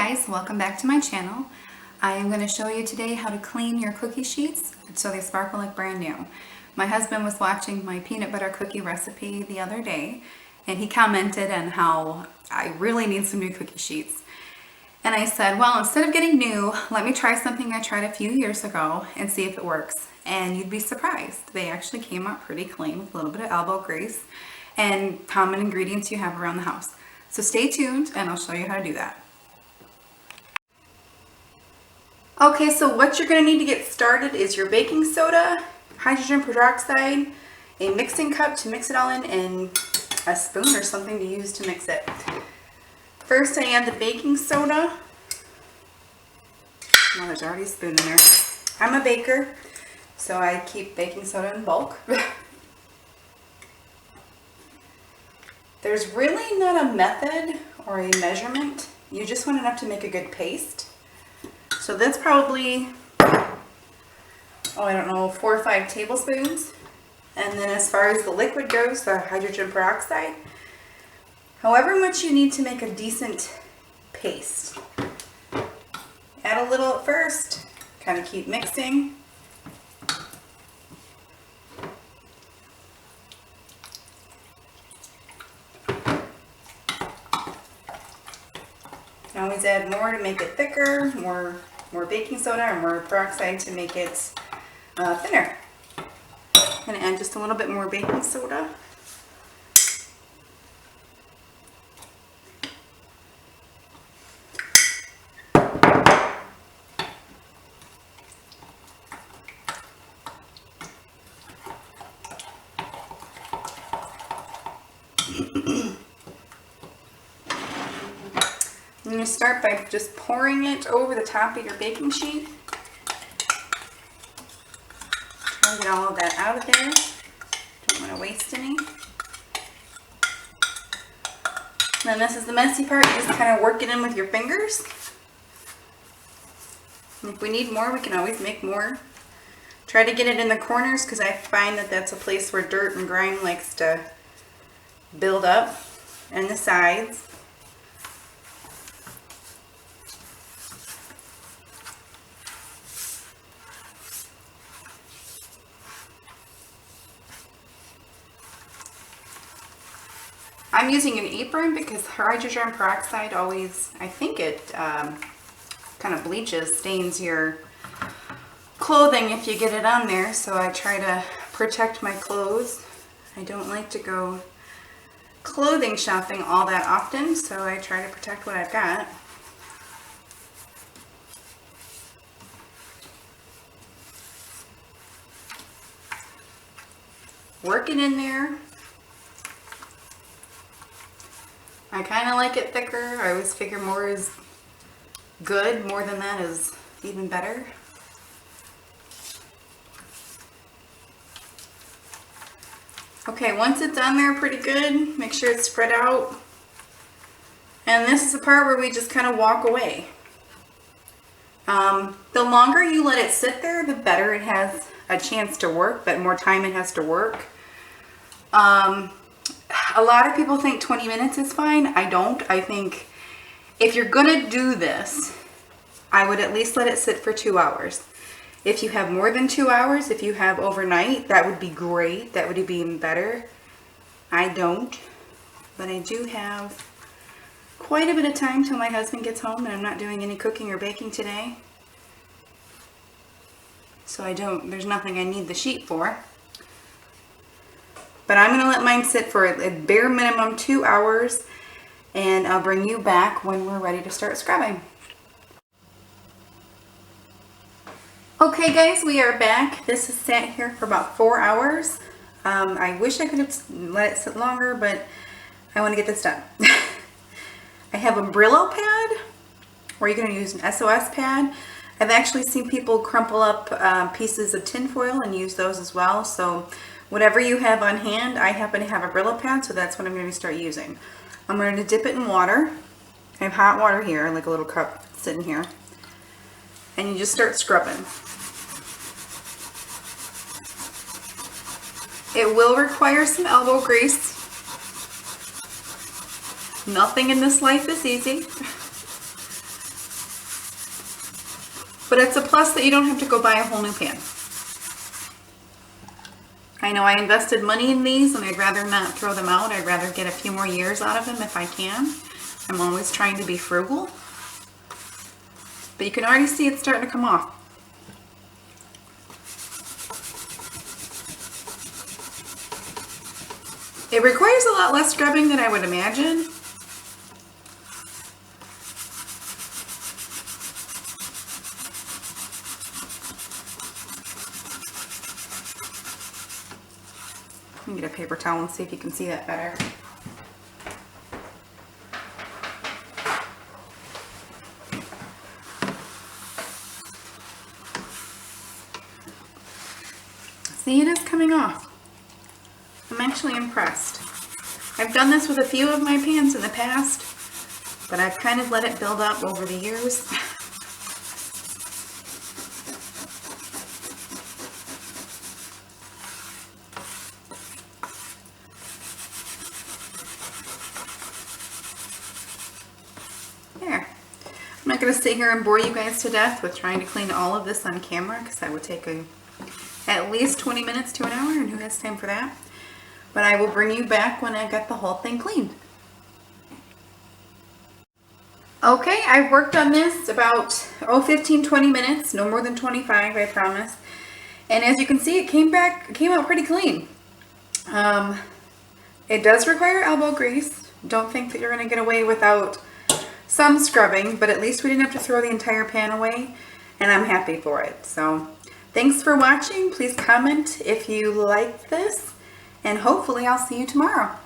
guys, welcome back to my channel. I am going to show you today how to clean your cookie sheets so they sparkle like brand new. My husband was watching my peanut butter cookie recipe the other day and he commented on how I really need some new cookie sheets. And I said, well, instead of getting new, let me try something I tried a few years ago and see if it works. And you'd be surprised. They actually came out pretty clean with a little bit of elbow grease and common ingredients you have around the house. So stay tuned and I'll show you how to do that. Okay, so what you're going to need to get started is your baking soda, hydrogen peroxide, a mixing cup to mix it all in, and a spoon or something to use to mix it. First I add the baking soda. Well, there's already a spoon in there. I'm a baker, so I keep baking soda in bulk. There's really not a method or a measurement. You just want enough to make a good paste. So that's probably, I don't know, 4 or 5 tablespoons. And then as far as the liquid goes, the hydrogen peroxide, however much you need to make a decent paste. Add a little at first, kind of keep mixing. Always add more to make it thicker, more baking soda or more peroxide to make it thinner. I'm going to add just a little bit more baking soda. And you start by just pouring it over the top of your baking sheet. Try to get all of that out of there. Don't want to waste any. And then this is the messy part. You just kind of work it in with your fingers. And if we need more, we can always make more. Try to get it in the corners because I find that that's a place where dirt and grime likes to build up, and the sides. I'm using an apron because hydrogen peroxide always, I think it kind of bleaches, stains your clothing if you get it on there, so I try to protect my clothes. I don't like to go clothing shopping all that often, so I try to protect what I've got. Work it in there. I kind of like it thicker. I always figure more is good. More than that is even better. Okay, once it's on there pretty good, make sure it's spread out. And this is the part where we just kind of walk away. The longer you let it sit there, the better it has a chance to work, but more time it has to work. A lot of people think 20 minutes is fine. I don't. I think if you're gonna do this, I would at least let it sit for 2 hours. If you have more than 2 hours, if you have overnight, that would be great. That would be even better. I don't, but I do have quite a bit of time till my husband gets home and I'm not doing any cooking or baking today. So there's nothing I need the sheet for. But I'm going to let mine sit for a bare minimum 2 hours, and I'll bring you back when we're ready to start scrubbing. Okay guys, we are back. This has sat here for about 4 hours. I wish I could have let it sit longer, but I want to get this done. I have a Brillo pad, or you're going to use an SOS pad. I've actually seen people crumple up pieces of tin foil and use those as well. So whatever you have on hand, I happen to have a Brillo pad, so that's what I'm going to start using. I'm going to dip it in water. I have hot water here, like a little cup sitting here. And you just start scrubbing. It will require some elbow grease. Nothing in this life is easy. But it's a plus that you don't have to go buy a whole new pan. I know I invested money in these and I'd rather not throw them out. I'd rather get a few more years out of them if I can. I'm always trying to be frugal. But you can already see it's starting to come off. It requires a lot less scrubbing than I would imagine. Let me get a paper towel and see if you can see that better. See, it is coming off. I'm actually impressed. I've done this with a few of my pans in the past, but I've kind of let it build up over the years. There. I'm not going to sit here and bore you guys to death with trying to clean all of this on camera because that would take at least 20 minutes to an hour, and who has time for that? But I will bring you back when I got the whole thing cleaned. Okay, I've worked on this about 15-20 minutes, no more than 25, I promise. And as you can see, it came out pretty clean. It does require elbow grease. Don't think that you're going to get away without some scrubbing, but at least we didn't have to throw the entire pan away, and I'm happy for it. So thanks for watching. Please comment if you like this, and hopefully I'll see you tomorrow.